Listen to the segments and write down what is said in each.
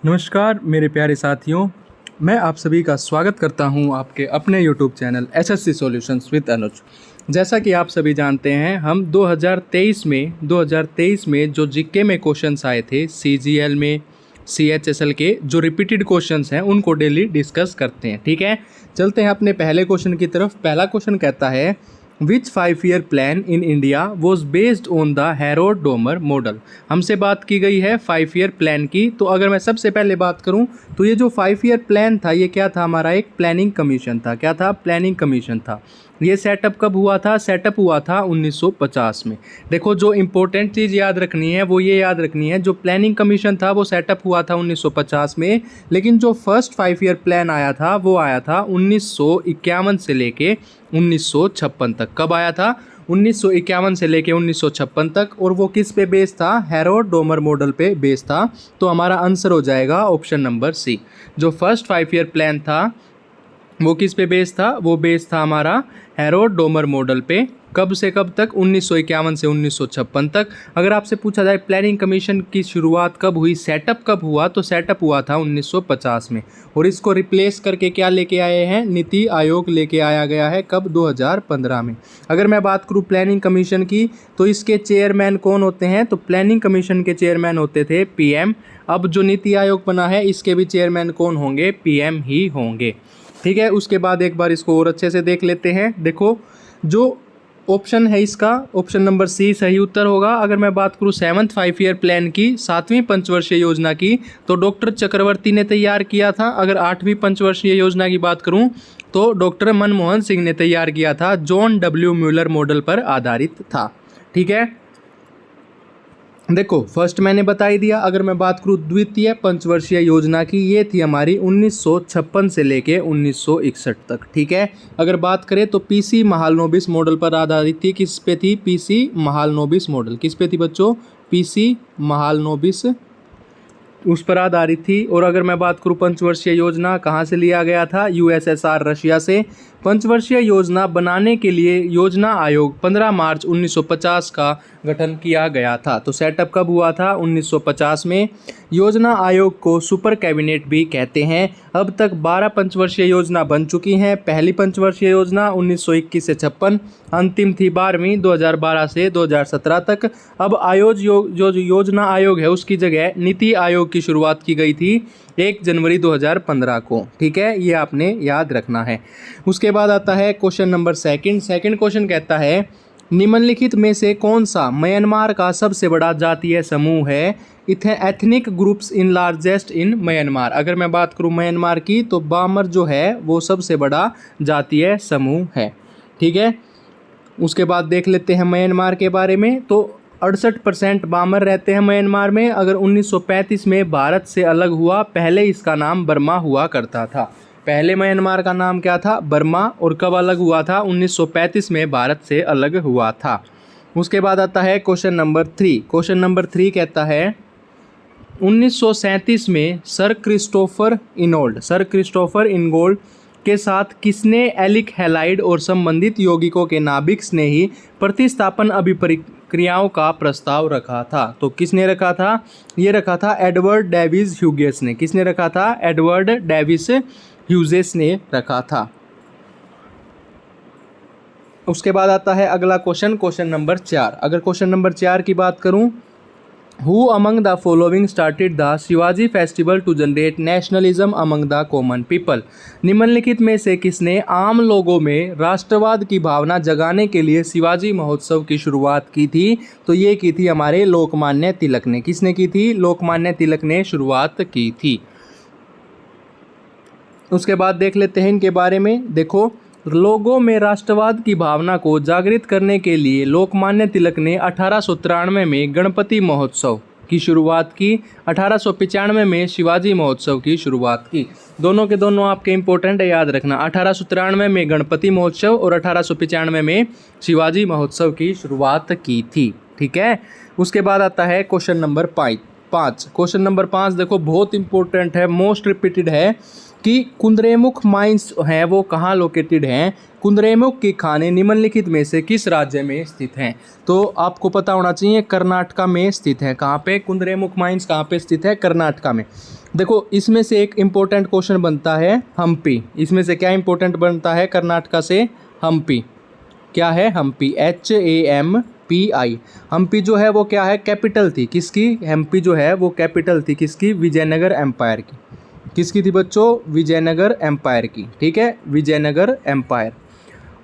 नमस्कार मेरे प्यारे साथियों, मैं आप सभी का स्वागत करता हूं आपके अपने YouTube channel SSC solutions with Anuj. जैसा कि आप सभी जानते हैं, हम 2023 में जो जीके में क्वेश्चंस आए थे, सीजीएल में, सीएचएसएल के जो रिपीटेड क्वेश्चंस हैं उनको डेली डिस्कस करते हैं। ठीक है, चलते हैं अपने पहले क्वेश्चन की तरफ। पहला क्वेश्चन कहता है, विच 5 year plan in India was based on the Harold Domar model. हमसे बात की गई है 5 ईयर प्लान की। तो अगर मैं सबसे पहले बात करूं तो ये जो 5 ईयर प्लान था ये क्या था, हमारा एक प्लानिंग कमीशन था। क्या था? प्लानिंग कमीशन था। ये सेटअप कब हुआ था? सेटअप हुआ था 1950 में। देखो, जो इंपॉर्टेंट चीज़ याद रखनी है वो ये याद रखनी है, जो प्लानिंग कमीशन था वो सेटअप हुआ था 1950 में, लेकिन जो फर्स्ट 5 ईयर प्लान आया था वो आया था 1951 से लेके 1956 तक। कब आया था? 1951 से लेके 1956 तक। और वो किस पे बेस्ड था? हैरोल्ड डोमर मॉडल पे बेस्ड था। तो हमारा आंसर हो जाएगा ऑप्शन नंबर सी। जो फर्स्ट 5 ईयर प्लान था वो किस पे बेस्ड था? वो बेस्ड था हमारा हैरोल्ड डोमर मॉडल पे। कब से कब तक? 1951 से 1956 तक। अगर आपसे पूछा जाए प्लानिंग कमीशन की शुरुआत कब हुई, सेटअप कब हुआ, तो सेटअप हुआ था 1950 में। और इसको रिप्लेस करके क्या लेके आए हैं? नीति आयोग लेके आया गया है। कब? 2015 में। अगर मैं बात करूँ प्लानिंग कमीशन की तो इसके चेयरमैन कौन होते हैं? तो प्लानिंग कमीशन के चेयरमैन होते थे पीएम। अब जो नीति आयोग बना है इसके भी चेयरमैन कौन होंगे? पीएम ही होंगे। ठीक है, उसके बाद एक बार इसको और अच्छे से देख लेते हैं। देखो, जो ऑप्शन है इसका, ऑप्शन नंबर सी सही उत्तर होगा। अगर मैं बात करूँ 7th 5 ईयर प्लान की, 7वीं पंचवर्षीय योजना की, तो डॉक्टर चक्रवर्ती ने तैयार किया था। अगर 8वीं पंचवर्षीय योजना की बात करूँ तो डॉक्टर मनमोहन सिंह ने तैयार किया था। जॉन डब्ल्यू म्यूलर मॉडल पर आधारित था। ठीक है, देखो फर्स्ट मैंने बता ही दिया। अगर मैं बात करूँ द्वितीय पंचवर्षीय योजना की, ये थी हमारी 1956 से लेके 1961 तक। ठीक है, अगर बात करें तो पीसी महालनोबिस मॉडल पर आधारित थी। किस पे थी? पीसी महालनोबिस मॉडल किस पे थी बच्चों? पीसी महालनोबिस उस पर आधारित थी। और अगर मैं बात करूँ पंचवर्षीय योजना कहाँ से लिया गया था? यूएसएसआर रशिया से। पंचवर्षीय योजना बनाने के लिए योजना आयोग 15 मार्च 1950 का गठन किया गया था। तो सेटअप कब हुआ था? 1950 में। योजना आयोग को सुपर कैबिनेट भी कहते हैं। अब तक 12 पंचवर्षीय योजना बन चुकी हैं। पहली पंचवर्षीय योजना 1921 से 56, अंतिम थी 12वीं 2012 से 2017 तक। अब जो योजना आयोग है उसकी जगह नीति आयोग की शुरुआत की गई थी 1 जनवरी 2015 को। ठीक है, ये आपने याद रखना है। उसके बाद आता है क्वेश्चन नंबर सेकंड क्वेश्चन कहता है, निम्नलिखित में से कौन सा म्यांमार का सबसे बड़ा जातीय समूह है? Ethnic groups in largest in Myanmar. अगर मैं बात करूँ म्यांमार की तो बामर जो है वो सबसे बड़ा जातीय समूह है। ठीक है, उसके बाद देख लेते हैं म्यांमार के बारे में। तो 68% बामर रहते हैं म्यांमार में। अगर 1935 में भारत से अलग हुआ, पहले इसका नाम बर्मा हुआ करता था। पहले म्यांमार का नाम क्या था? बर्मा। और कब अलग हुआ था? 1935 में भारत से अलग हुआ था। उसके बाद आता है क्वेश्चन नंबर 3। क्वेश्चन नंबर 3 कहता है, 1937 में सर क्रिस्टोफर इनगोल्ड के साथ किसने एलिक हैलाइड और संबंधित यौगिकों के नाभिक स्नेही प्रतिस्थापन अभिक्रियाओं का प्रस्ताव रखा था? तो किसने रखा था? ये रखा था एडवर्ड डेविस ह्यूजेस ने। किसने रखा था? एडवर्ड डेविस ह्यूजेस ने रखा था। उसके बाद आता है अगला क्वेश्चन नंबर 4। अगर क्वेश्चन नंबर 4 की बात करूं, Who among the following started the Shivaji festival to generate nationalism among the common people? निम्नलिखित में से किसने आम लोगों में राष्ट्रवाद की भावना जगाने के लिए शिवाजी महोत्सव की शुरुआत की थी? तो ये की थी हमारे लोकमान्य तिलक ने। किसने की थी? लोकमान्य तिलक ने शुरुआत की थी। उसके बाद देख लेते हैं इनके बारे में। देखो, लोगों में राष्ट्रवाद की भावना को जागृत करने के लिए लोकमान्य तिलक ने 1893 में गणपति महोत्सव की शुरुआत की। 1895 में शिवाजी महोत्सव की शुरुआत की। दोनों के दोनों आपके इंपॉर्टेंट है, याद रखना। 1893 में गणपति महोत्सव और 1895 में शिवाजी महोत्सव की शुरुआत की थी। ठीक है, उसके बाद आता है क्वेश्चन नंबर 5। क्वेश्चन नंबर 5 देखो बहुत इंपॉर्टेंट है, मोस्ट रिपीटेड है कि कुद्रेमुख माइंस हैं वो कहाँ लोकेटेड हैं? कुद्रेमुख की खानें निम्नलिखित में से किस राज्य में स्थित हैं? तो आपको पता होना चाहिए कर्नाटका में स्थित है। कहाँ पे? कुद्रेमुख माइंस कहाँ पे स्थित है? कर्नाटका में। देखो इसमें से एक इम्पोर्टेंट क्वेश्चन बनता है हम्पी। इसमें से क्या इम्पोर्टेंट बनता है कर्नाटका से? हम्पी। क्या है? हम्पी, HAMPI। हम्पी जो है वो क्या है? कैपिटल थी किसकी? हम्पी जो है वो कैपिटल थी किसकी? विजयनगर एम्पायर की। किसकी थी बच्चों? विजयनगर एम्पायर की। ठीक है, विजयनगर एम्पायर।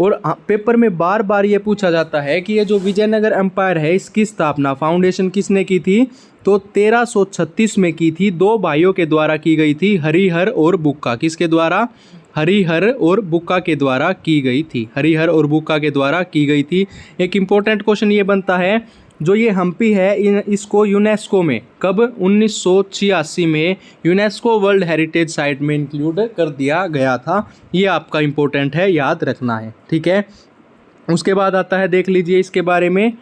और पेपर में बार बार ये पूछा जाता है कि ये जो विजयनगर एम्पायर है इसकी स्थापना, फाउंडेशन किसने की थी? तो 1336 में की थी। दो भाइयों के द्वारा की गई थी, हरिहर और बुक्का। किसके द्वारा? हरिहर और बुक्का के द्वारा की गई थी। हरिहर और बुक्का के द्वारा की गई थी। एक इम्पोर्टेंट क्वेश्चन ये बनता है, जो ये हम्पी है इसको यूनेस्को में कब? 1986 में यूनेस्को वर्ल्ड हेरिटेज साइट में इंक्लूड कर दिया गया था। ये आपका इम्पोर्टेंट है, याद रखना है। ठीक है, उसके बाद आता है, देख लीजिए इसके बारे में,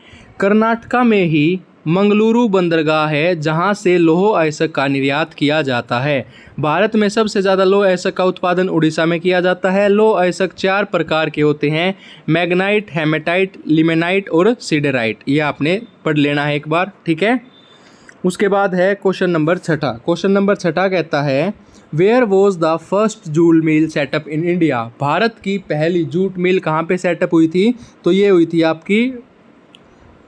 कर्नाटका में ही मंगलुरु बंदरगाह है जहां से लौह अयस्क का निर्यात किया जाता है। भारत में सबसे ज़्यादा लौह अयस्क का उत्पादन उड़ीसा में किया जाता है। लौह अयस्क 4 प्रकार के होते हैं, मैग्नाइट, हेमेटाइट, लिमेनाइट और सिडराइट। ये आपने पढ़ लेना है एक बार। ठीक है, उसके बाद है क्वेश्चन नंबर 6। क्वेश्चन नंबर 6 कहता है, where was the first jute mill set up in India? भारत की पहली जूट मिल कहाँ पे सेटअप हुई थी? तो ये हुई थी आपकी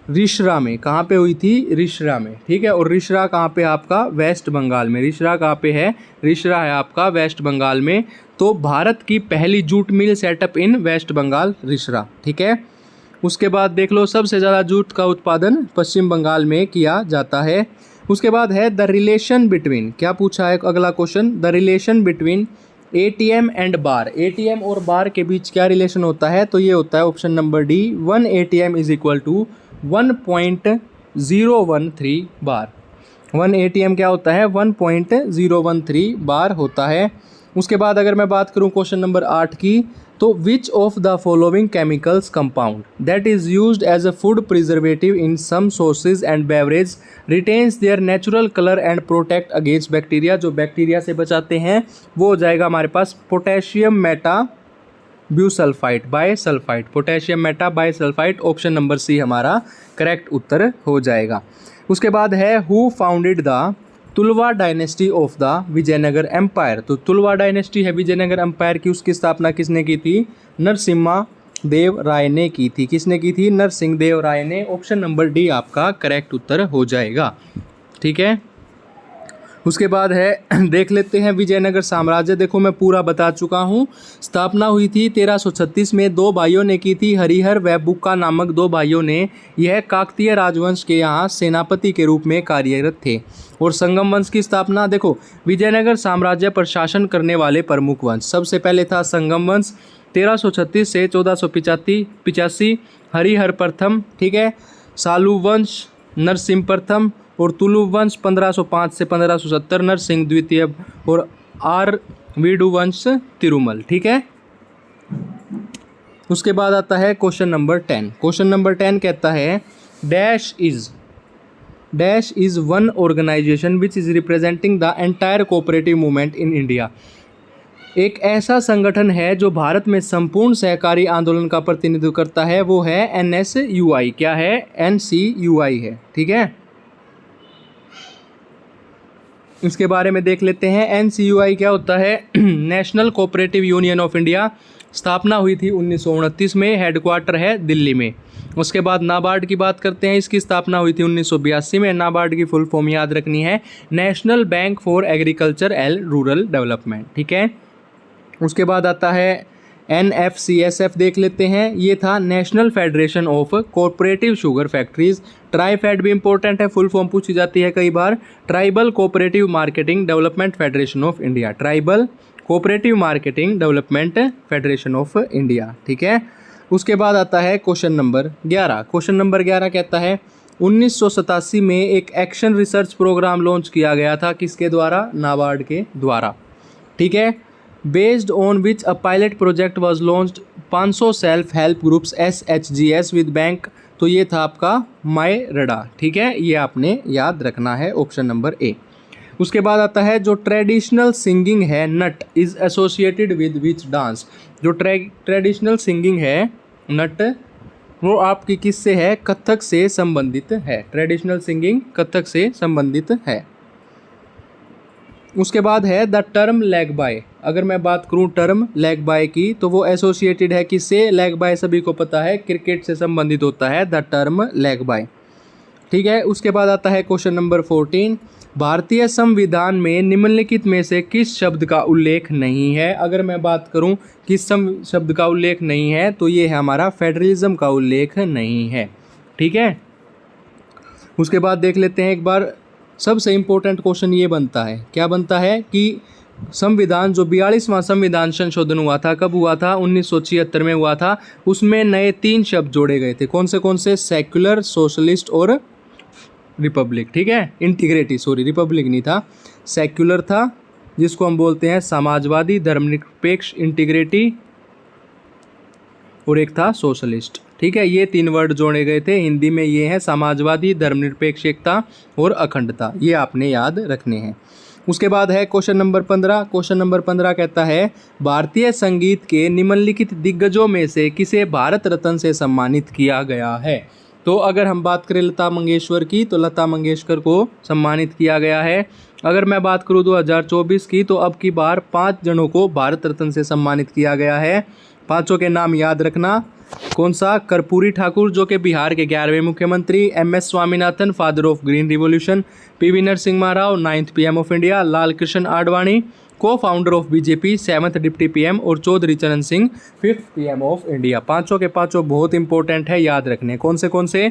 रिसरा में। कहाँ पे हुई थी? रिसरा में। ठीक है, और रिसरा कहाँ पे? आपका वेस्ट बंगाल में। रिसरा कहाँ पे है? रिसरा है आपका वेस्ट बंगाल में। तो भारत की पहली जूट मिल सेटअप इन वेस्ट बंगाल, रिसरा। ठीक है, उसके बाद देख लो, सबसे ज़्यादा जूट का उत्पादन पश्चिम बंगाल में किया जाता है। उसके बाद है द रिलेशन बिटवीन, क्या पूछा है अगला question? The relation between ATM and bar. ATM और बार के बीच क्या रिलेशन होता है? तो ये होता है option number D, 1 ATM is equal to 1.013 bar. 1 ATM क्या होता है? 1.013 बार होता है। उसके बाद अगर मैं बात करूं क्वेश्चन नंबर 8 की, तो which of the following chemicals compound that is used as a food preservative in some sausage and beverage retains their natural colour and protect against bacteria? जो बैक्टीरिया से बचाते हैं वो हो जाएगा हमारे पास potassium meta bisulphide bisulphide. Potassium meta bisulphide, option number C हमारा करेक्ट उत्तर हो जाएगा। उसके बाद है who founded the Tuluva dynasty of the Vijayanagara empire? तो तुलवा डायनेस्टी है विजयनगर एम्पायर की, उसकी स्थापना किसने की थी? नरसिम्हा देव राय ने की थी। किसने की थी? नरसिंह देव राय ने। ऑप्शन नंबर डी आपका करेक्ट उत्तर हो जाएगा। ठीक है, उसके बाद है देख लेते हैं विजयनगर साम्राज्य। देखो मैं पूरा बता चुका हूँ। स्थापना हुई थी 1336 में, दो भाइयों ने की थी, हरिहर व बुक्का नामक दो भाइयों ने। यह काकतीय राजवंश के यहाँ सेनापति के रूप में कार्यरत थे। और संगम वंश की स्थापना, देखो विजयनगर साम्राज्य पर शासन करने वाले प्रमुख वंश, सबसे पहले था संगम वंश 1336 से 1485, हरिहर प्रथम। ठीक है, सालू वंश नरसिंह प्रथम, और तुलु वंश 1505 से 1570 नरसिंह द्वितीय, और आर वीडू वंश तिरुमल। ठीक है, उसके बाद आता है क्वेश्चन नंबर 10। क्वेश्चन नंबर 10 कहता है dash is one organisation which is representing the entire cooperative movement in India? एक ऐसा संगठन है जो भारत में संपूर्ण सहकारी आंदोलन का प्रतिनिधित्व करता है, वो है NSUI। क्या है? NCUI है। ठीक है, इसके बारे में देख लेते हैं। NCUI क्या होता है? National cooperative union of India. स्थापना हुई थी 1929 में, हेडक्वार्टर है दिल्ली में। उसके बाद नाबार्ड की बात करते हैं, इसकी स्थापना हुई थी 1982 में। नाबार्ड की फुल फॉर्म याद रखनी है, national bank for agriculture and rural development. ठीक है, उसके बाद आता है NFCSF देख लेते हैं। ये था national federation of cooperative sugar factories. TRIFED भी इंपॉर्टेंट है, फुल फॉर्म पूछी जाती है कई बार, tribal cooperative marketing development federation of India. Tribal cooperative marketing development federation of India. ठीक है, उसके बाद आता है क्वेश्चन नंबर 11। क्वेश्चन नंबर 11 कहता है 1987 में एक एक्शन रिसर्च प्रोग्राम लॉन्च किया गया था, किसके द्वारा? नाबार्ड के द्वारा। ठीक है, based on which a pilot project was launched 500 self help groups SHGS with bank. तो ये था आपका माई रडा। ठीक है, ये आपने याद रखना है, ऑप्शन नंबर ए। उसके बाद आता है जो ट्रेडिशनल सिंगिंग है Nat is associated with which dance? जो ट्रेडिशनल सिंगिंग है नट वो आपकी किससे है? कथक से संबंधित है। ट्रेडिशनल सिंगिंग कथक से संबंधित है। उसके बाद है द टर्म लैग बाय। अगर मैं बात करूं टर्म लैग बाय की तो वो एसोसिएटेड है किससे? लैग बाय सभी को पता है क्रिकेट से संबंधित होता है द टर्म लैग बाय। ठीक है, उसके बाद आता है क्वेश्चन नंबर 14, भारतीय संविधान में निम्नलिखित में से किस शब्द का उल्लेख नहीं है? अगर मैं बात करूं किस शब्द का उल्लेख नहीं है तो ये है हमारा फेडरलिज्म का उल्लेख नहीं है। ठीक है, उसके बाद देख लेते हैं एक बार, सबसे इम्पोर्टेंट क्वेश्चन ये बनता है, क्या बनता है कि संविधान जो 42वां संविधान संशोधन हुआ था, कब हुआ था? 1976 में हुआ था। उसमें नए 3 शब्द जोड़े गए थे, कौन से? सेक्युलर, सोशलिस्ट और रिपब्लिक। ठीक है, इंटीग्रिटी, सॉरी रिपब्लिक नहीं था, सेक्युलर था जिसको हम बोलते हैं समाजवादी, धर्मनिरपेक्ष, इंटीग्रिटी, और एक था सोशलिस्ट। ठीक है, ये 3 वर्ड जोड़े गए थे। हिंदी में ये है समाजवादी, धर्मनिरपेक्ष एकता और अखंडता, ये आपने याद रखने हैं। उसके बाद है क्वेश्चन नंबर 15। क्वेश्चन नंबर 15 कहता है भारतीय संगीत के निम्नलिखित दिग्गजों में से किसे भारत रत्न से सम्मानित किया गया है? तो अगर हम बात करें लता मंगेशकर की तो लता मंगेशकर को सम्मानित किया गया है। अगर मैं बात करूं 2024 की तो अब की बार 5 जनों को भारत रत्न से सम्मानित किया गया है। 5 के नाम याद रखना, कौन सा? कर्पूरी ठाकुर जो कि बिहार के 11वें मुख्यमंत्री, MS Swaminathan father of green revolution, PV Narasimha Rao 9th PM of India, Lal Krishna Advani को founder of BJP 7th deputy PM और चौधरी चरण Singh 5th PM of India. 5 के 5 बहुत इंपॉर्टेंट है, याद रखने। कौन से?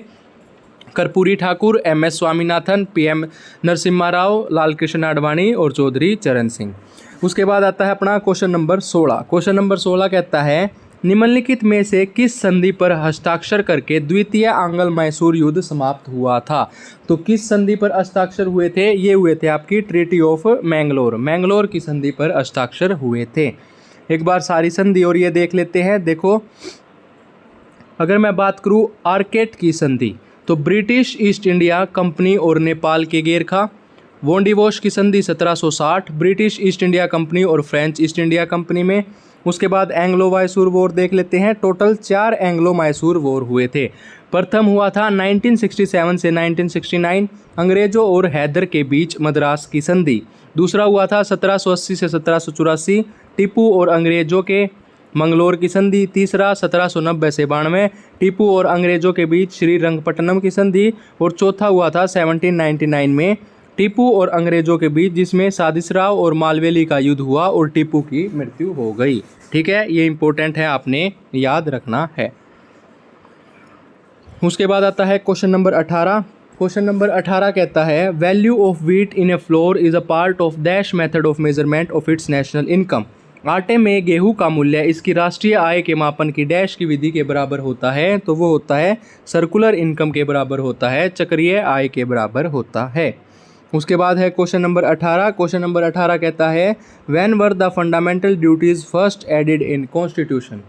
कर्पूरी ठाकुर, MS स्वामीनाथन, PM नरसिम्हा राव, लाल कृष्ण आडवाणी और चौधरी चरण सिंह। उसके बाद आता है अपना क्वेश्चन नंबर 16। क्वेश्चन नंबर 16 कहता है निम्नलिखित में से किस संधि पर हस्ताक्षर करके द्वितीय आंग्ल मैसूर युद्ध समाप्त हुआ था? तो किस संधि पर हस्ताक्षर हुए थे? ये हुए थे आपकी ट्रीटी ऑफ मैंगलोर, मैंगलोर की संधि पर हस्ताक्षर हुए थे। एक बार सारी संधि और ये देख लेते हैं। देखो, अगर मैं बात करूँ आर्केट की संधि तो ब्रिटिश ईस्ट इंडिया कंपनी और नेपाल के गेरखा। वोंडिवोश की संधि 1760, ब्रिटिश ईस्ट इंडिया कंपनी और फ्रेंच ईस्ट इंडिया कंपनी में। उसके बाद एंग्लो मैसूर वॉर देख लेते हैं। टोटल 4 एंग्लो मैसूर वॉर हुए थे। प्रथम हुआ था 1967 से 1969 अंग्रेजों और हैदर के बीच मद्रास की संधि। दूसरा हुआ था 1780 से 1784 टीपू और अंग्रेजों के मंगलोर की संधि। तीसरा 1790 से 92 टीपू और अंग्रेजों के बीच श्रीरंगपट्टनम की संधि। और चौथा हुआ था 1799 में टीपू और अंग्रेजों के बीच, जिसमें सादिसराव और मालवेली का युद्ध हुआ और टीपू की मृत्यु हो गई। ठीक है, ये इंपॉर्टेंट है, आपने याद रखना है। उसके बाद आता है क्वेश्चन नंबर 18। क्वेश्चन नंबर 18 कहता है value of wheat in A floor is a part of dash method of measurement of its national income. आटे में गेहूं का मूल्य इसकी राष्ट्रीय आय के मापन की डैश की विधि के बराबर होता है, तो वो होता है सर्कुलर इनकम के बराबर होता है, चक्रीय आय के बराबर होता है। उसके बाद है क्वेश्चन नंबर 18। क्वेश्चन नंबर 18 कहता है when were the fundamental duties first added in constitution.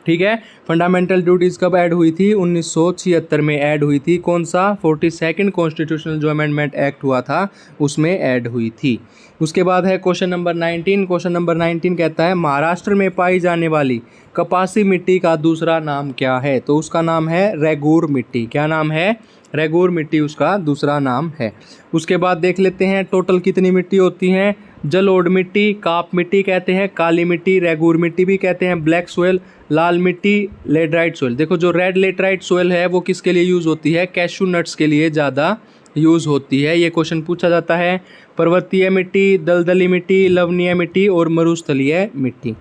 ठीक है, फंडामेंटल ड्यूटीज़ कब ऐड हुई थी? 1976 में ऐड हुई थी। कौन सा? 42nd कॉन्स्टिट्यूशनल जो अमेंडमेंट एक्ट हुआ था उसमें ऐड हुई थी। उसके बाद है क्वेश्चन नंबर 19। क्वेश्चन नंबर 19 कहता है महाराष्ट्र में पाई जाने वाली कपासी मिट्टी का दूसरा नाम क्या है? तो उसका नाम है रेगूर मिट्टी। क्या नाम है? रेगूर मिट्टी उसका दूसरा नाम है। उसके बाद देख लेते हैं टोटल कितनी मिट्टी होती हैं। जलोढ़ मिट्टी, काप मिट्टी कहते हैं, काली मिट्टी रेगूर मिट्टी भी कहते हैं, ब्लैक सोयल, लाल मिट्टी लेटराइट सोयल। देखो जो रेड लेटराइट सोयल है वो किसके लिए यूज़ होती है? कैशू नट्स के लिए ज़्यादा यूज़ होती है। ये क्वेश्चन पूछा जाता है। पर्वतीय मिट्टी, दलदली मिट्टी, लवणीय मिट्टी और मरुस्थलीय मिट्टी।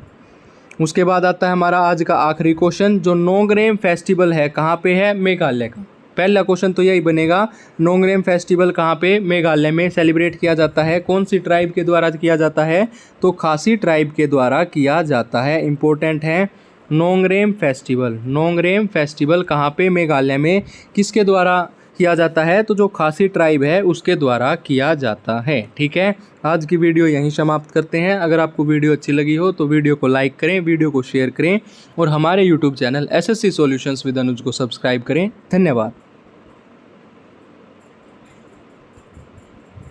उसके बाद आता है हमारा आज का आखिरी क्वेश्चन जो नोंगरेम फेस्टिवल है कहाँ पे है? मेघालय का। पहला क्वेश्चन तो यही बनेगा, नोंगरेम फेस्टिवल कहाँ पे? मेघालय में सेलिब्रेट किया जाता है। कौन सी ट्राइब के द्वारा किया जाता है? तो खासी ट्राइब के द्वारा किया जाता है। इंपॉर्टेंट है नोंगरेम फेस्टिवल। नोंगरेम फेस्टिवल कहाँ पे? मेघालय में। किसके द्वारा किया जाता है? तो जो खासी ट्राइब है उसके द्वारा किया जाता है। ठीक है, आज की वीडियो यहीं समाप्त करते हैं। अगर आपको वीडियो अच्छी लगी हो तो वीडियो को लाइक करें, वीडियो को शेयर करें और हमारे YouTube channel SSC solutions with Anuj को सब्सक्राइब करें। धन्यवाद।